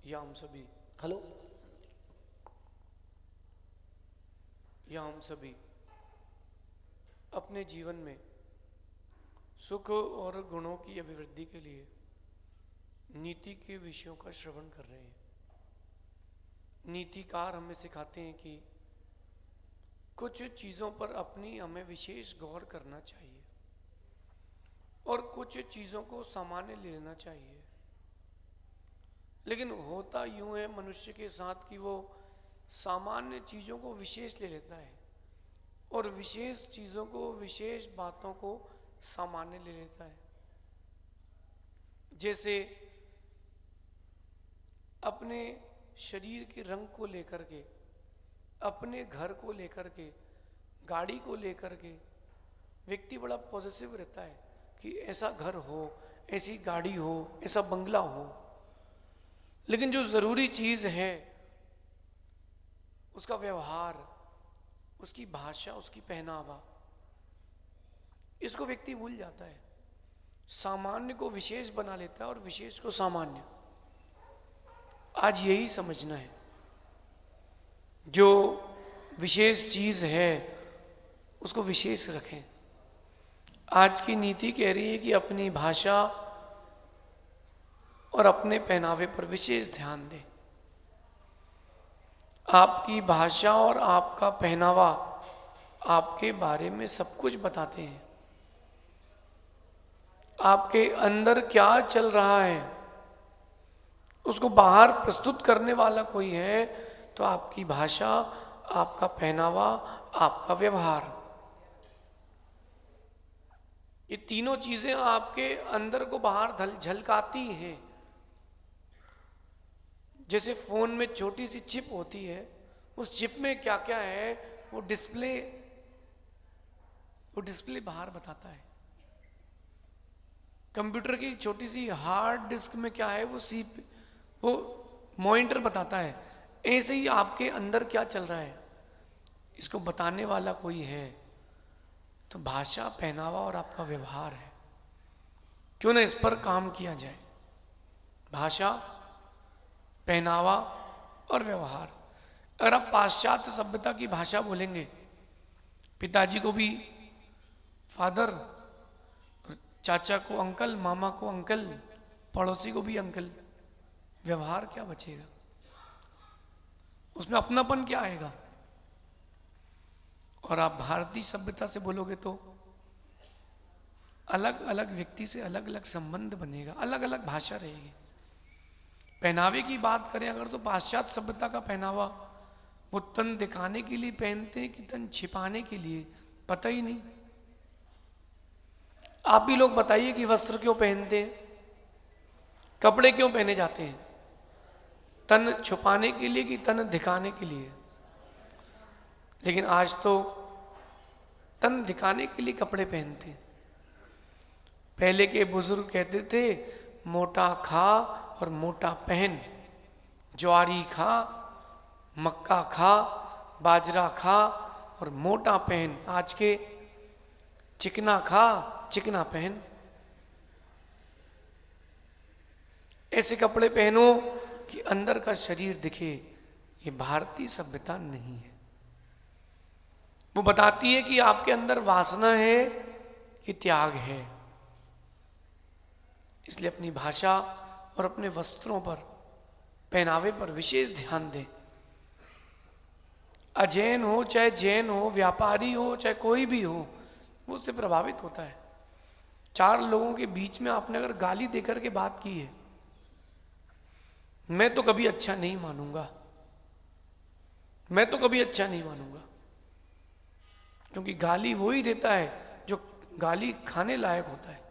या हम सभी हेलो या हम सभी अपने जीवन में सुख और गुणों की अभिवृद्धि के लिए नीति के विषयों का श्रवण कर रहे हैं। नीतिकार हमें सिखाते हैं कि कुछ चीज़ों पर अपनी हमें विशेष गौर करना चाहिए और कुछ चीज़ों को सामान्य ले लेना चाहिए। लेकिन होता यूं है मनुष्य के साथ कि वो सामान्य चीज़ों को विशेष ले लेता है और विशेष चीज़ों को, विशेष बातों को सामान्य ले लेता है। जैसे अपने शरीर के रंग को लेकर के, अपने घर को लेकर के, गाड़ी को लेकर के व्यक्ति बड़ा पॉजिटिव रहता है कि ऐसा घर हो, ऐसी गाड़ी हो, ऐसा बंगला हो। लेकिन जो जरूरी चीज है उसका व्यवहार, उसकी भाषा, उसकी पहनावा, इसको व्यक्ति भूल जाता है। सामान्य को विशेष बना लेता है और विशेष को सामान्य। आज यही समझना है, जो विशेष चीज है उसको विशेष रखें। आज की नीति कह रही है कि अपनी भाषा और अपने पहनावे पर विशेष ध्यान दें। आपकी भाषा और आपका पहनावा आपके बारे में सब कुछ बताते हैं। आपके अंदर क्या चल रहा है उसको बाहर प्रस्तुत करने वाला कोई है तो आपकी भाषा, आपका पहनावा, आपका व्यवहार, ये तीनों चीजें आपके अंदर को बाहर झलकाती हैं। जैसे फोन में छोटी सी चिप होती है, उस चिप में क्या क्या है वो डिस्प्ले बाहर बताता है। कंप्यूटर की छोटी सी हार्ड डिस्क में क्या है वो मॉनिटर बताता है। ऐसे ही आपके अंदर क्या चल रहा है इसको बताने वाला कोई है तो भाषा, पहनावा और आपका व्यवहार है। क्यों ना इस पर काम किया जाए। भाषा, पहनावा और व्यवहार। अगर आप पाश्चात्य सभ्यता की भाषा बोलेंगे, पिताजी को भी फादर, चाचा को अंकल, मामा को अंकल, पड़ोसी को भी अंकल, व्यवहार क्या बचेगा? उसमें अपनापन क्या आएगा? और आप भारतीय सभ्यता से बोलोगे तो अलग अलग व्यक्ति से अलग अलग संबंध बनेगा, अलग अलग भाषा रहेगी। पहनावे की बात करें अगर तो पाश्चात्य सभ्यता का पहनावा वो तन दिखाने के लिए पहनते हैं कि तन छिपाने के लिए, पता ही नहीं। आप भी लोग बताइए कि वस्त्र क्यों पहनते हैं, कपड़े क्यों पहने जाते हैं? तन छुपाने के लिए कि तन दिखाने के लिए? लेकिन आज तो तन दिखाने के लिए कपड़े पहनते हैं। पहले के बुजुर्ग कहते थे मोटा खा और मोटा पहन, ज्वारी खा, मक्का खा, बाजरा खा और मोटा पहन। आज के चिकना खा, चिकना पहन। ऐसे कपड़े पहनो कि अंदर का शरीर दिखे। ये भारतीय सभ्यता नहीं है। वो बताती है कि आपके अंदर वासना है कि त्याग है। इसलिए अपनी भाषा और अपने वस्त्रों पर, पहनावे पर विशेष ध्यान दें। अजैन हो चाहे जैन हो, व्यापारी हो चाहे कोई भी हो, वो उससे प्रभावित होता है। चार लोगों के बीच में आपने अगर गाली देकर के बात की है, मैं तो कभी अच्छा नहीं मानूंगा, मैं तो कभी अच्छा नहीं मानूंगा। क्योंकि गाली वो ही देता है जो गाली खाने लायक होता है।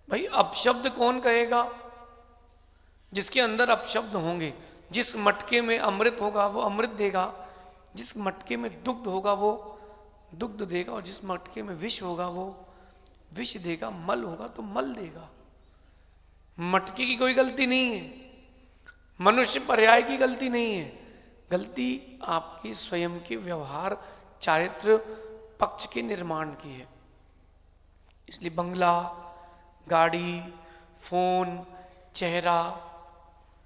भाई अपशब्द कौन कहेगा? जिसके अंदर अपशब्द होंगे। जिस मटके में अमृत होगा वो अमृत देगा, जिस मटके में दुग्ध होगा वो दुग्ध देगा, और जिस मटके में विष होगा वो विष देगा, मल होगा तो मल देगा। मटके की कोई गलती नहीं है, मनुष्य पर्याय की गलती नहीं है। गलती आपकी स्वयं के व्यवहार, चारित्र पक्ष के निर्माण की है। इसलिए बंगला, गाड़ी, फोन, चेहरा,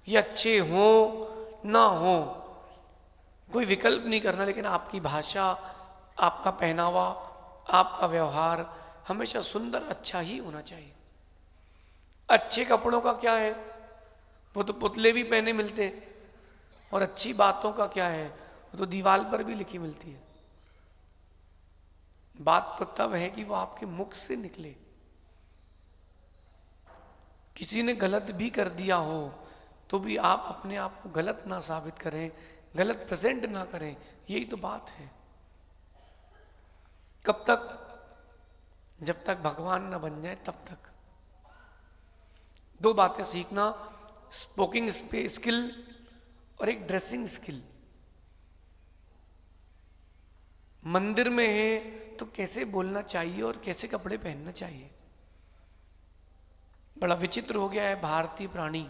ये अच्छे हो ना हो, कोई विकल्प नहीं करना, लेकिन आपकी भाषा, आपका पहनावा, आपका व्यवहार हमेशा सुंदर अच्छा ही होना चाहिए। अच्छे कपड़ों का क्या है, वो तो पुतले भी पहने मिलते हैं, और अच्छी बातों का क्या है, वो तो दीवार पर भी लिखी मिलती है। बात तो तब है कि वो आपके मुख से निकले। किसी ने गलत भी कर दिया हो तो भी आप अपने आप को गलत ना साबित करें, गलत प्रेजेंट ना करें, यही तो बात है। कब तक? जब तक भगवान ना बन जाए तब तक। दो बातें सीखना, स्पोकिंग स्किल और एक ड्रेसिंग स्किल। मंदिर में है तो कैसे बोलना चाहिए और कैसे कपड़े पहनना चाहिए। बड़ा विचित्र हो गया है भारतीय प्राणी,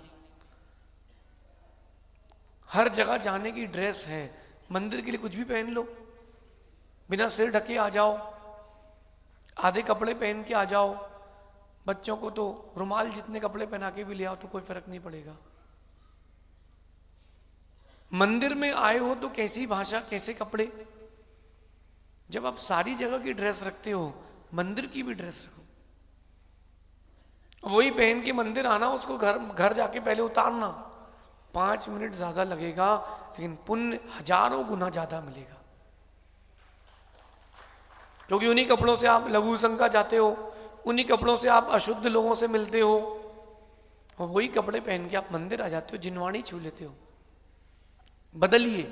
हर जगह जाने की ड्रेस है, मंदिर के लिए कुछ भी पहन लो, बिना सिर ढके आ जाओ, आधे कपड़े पहन के आ जाओ, बच्चों को तो रुमाल जितने कपड़े पहना के भी ले आओ तो कोई फर्क नहीं पड़ेगा। मंदिर में आए हो तो कैसी भाषा, कैसे कपड़े। जब आप सारी जगह की ड्रेस रखते हो, मंदिर की भी ड्रेस रखो। वही पहन के मंदिर आना, उसको घर जाके पहले उतारना, 5 मिनट ज्यादा लगेगा, लेकिन पुण्य हजारों गुना ज्यादा मिलेगा। क्योंकि उन्हीं कपड़ों से आप लघु संका जाते हो, उन्हीं कपड़ों से आप अशुद्ध लोगों से मिलते हो, और वही कपड़े पहन के आप मंदिर आ जाते हो, जिनवाणी छू लेते हो। बदलिए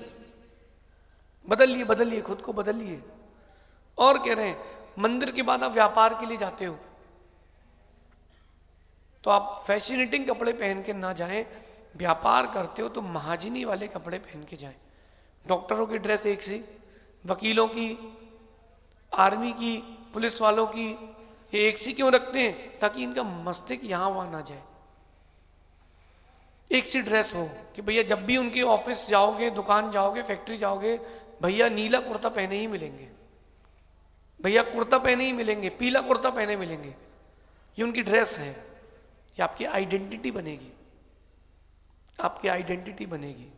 बदलिए बदलिए, खुद को बदलिए। और कह रहे हैं, मंदिर के बाद आप व्यापार के लिए जाते हो तो आप फैसिनेटिंग कपड़े पहन के ना जाएं, व्यापार करते हो तो महाजनी वाले कपड़े पहन के जाएं। डॉक्टरों की ड्रेस एक सी, वकीलों की, आर्मी की, पुलिस वालों की, ये एक सी क्यों रखते हैं? ताकि इनका मस्तिष्क यहां वहां ना जाए। एक सी ड्रेस हो कि भैया जब भी उनके ऑफिस जाओगे, दुकान जाओगे, फैक्ट्री जाओगे, भैया नीला कुर्ता पहने ही मिलेंगे, भैया कुर्ता पहने ही मिलेंगे, पीला कुर्ता पहने मिलेंगे। ये उनकी ड्रेस है, ये आपकी आइडेंटिटी बनेगी, आपकी आइडेंटिटी बनेगी।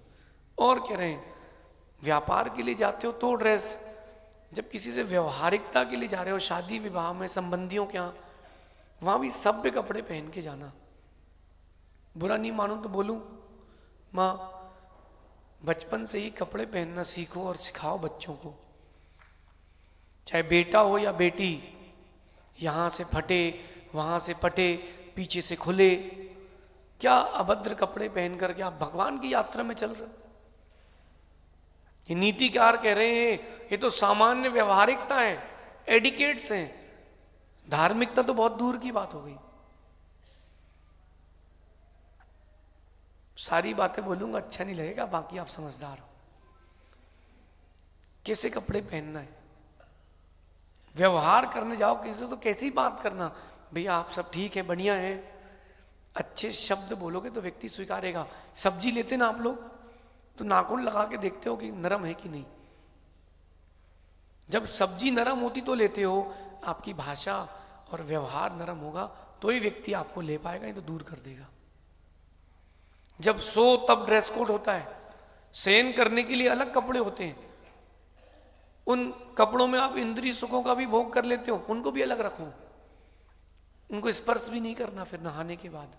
और कह रहे हैं, व्यापार के लिए जाते हो तो ड्रेस, जब किसी से व्यवहारिकता के लिए जा रहे हो, शादी विवाह में, संबंधियों के यहाँ, वहां भी सभ्य कपड़े पहन के जाना। बुरा नहीं मानूं तो बोलूं, माँ बचपन से ही कपड़े पहनना सीखो और सिखाओ बच्चों को, चाहे बेटा हो या बेटी, यहां से फटे, वहां से पटे, पीछे से खुले। क्या अभद्र कपड़े पहन करके आप भगवान की यात्रा में चल रहे हो? ये नीतिकार कह रहे हैं, ये तो सामान्य व्यवहारिकता है, एडिकेट्स हैं, धार्मिकता तो बहुत दूर की बात हो गई। सारी बातें बोलूंगा अच्छा नहीं लगेगा, बाकी आप समझदार हो। कैसे कपड़े पहनना है, व्यवहार करने जाओ किसी से तो कैसी बात करना, भैया आप सब ठीक है, बढ़िया है, अच्छे शब्द बोलोगे तो व्यक्ति स्वीकारेगा। सब्जी लेते ना आप लोग तो नाखून लगा के देखते हो कि नरम है कि नहीं। जब सब्जी नरम होती तो लेते हो, आपकी भाषा और व्यवहार नरम होगा तो ही व्यक्ति आपको ले पाएगा, नहीं तो दूर कर देगा। जब सो तब ड्रेस कोड होता है, शयन करने के लिए अलग कपड़े होते हैं, उन कपड़ों में आप इंद्रिय सुखों का भी भोग कर लेते हो, उनको भी अलग रखो। उनको स्पर्श भी नहीं करना, फिर नहाने के बाद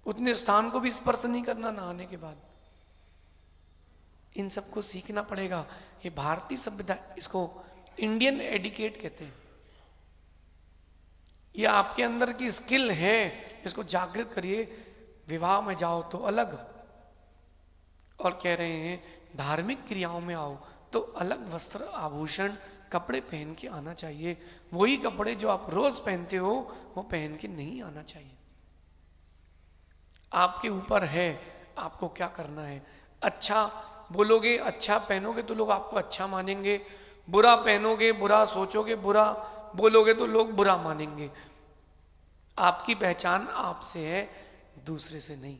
उतने स्थान को भी स्पर्श नहीं करना नहाने के बाद। इन सबको सीखना पड़ेगा। ये भारतीय सभ्यता, इसको इंडियन एडिकेट कहते हैं। ये आपके अंदर की स्किल है, इसको जागृत करिए। विवाह में जाओ तो अलग, और कह रहे हैं धार्मिक क्रियाओं में आओ तो अलग वस्त्र, आभूषण, कपड़े पहन के आना चाहिए। वही कपड़े जो आप रोज पहनते हो वो पहन के नहीं आना चाहिए। आपके ऊपर है आपको क्या करना है। अच्छा बोलोगे, अच्छा पहनोगे तो लोग आपको अच्छा मानेंगे, बुरा पहनोगे, बुरा सोचोगे, बुरा बोलोगे तो लोग बुरा मानेंगे। आपकी पहचान आपसे है, दूसरे से नहीं।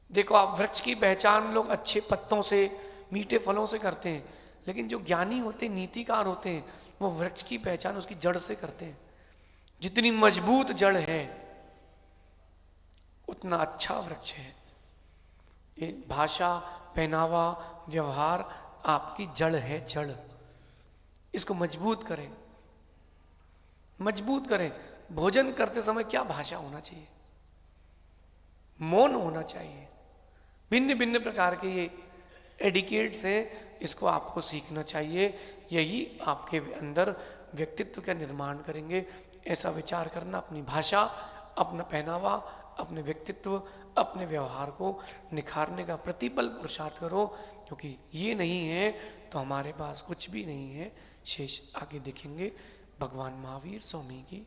देखो, आप वृक्ष की पहचान लोग अच्छे पत्तों से, मीठे फलों से करते हैं, लेकिन जो ज्ञानी होते हैं, नीतिकार होते हैं, वो वृक्ष की पहचान उसकी जड़ से करते हैं। जितनी मजबूत जड़ है उतना अच्छा वृक्ष है। ये भाषा, पहनावा, व्यवहार आपकी जड़ है, जड़। इसको मजबूत करें, मजबूत करें। भोजन करते समय क्या भाषा होना चाहिए? मौन होना चाहिए। भिन्न भिन्न प्रकार के ये एडिकेट्स हैं, इसको आपको सीखना चाहिए। यही आपके अंदर व्यक्तित्व का निर्माण करेंगे। ऐसा विचार करना, अपनी भाषा, अपना पहनावा, अपने व्यक्तित्व, अपने व्यवहार को निखारने का प्रतिपल पुरुषार्थ करो, क्योंकि ये नहीं है तो हमारे पास कुछ भी नहीं है। शेष आगे देखेंगे। भगवान महावीर स्वामी की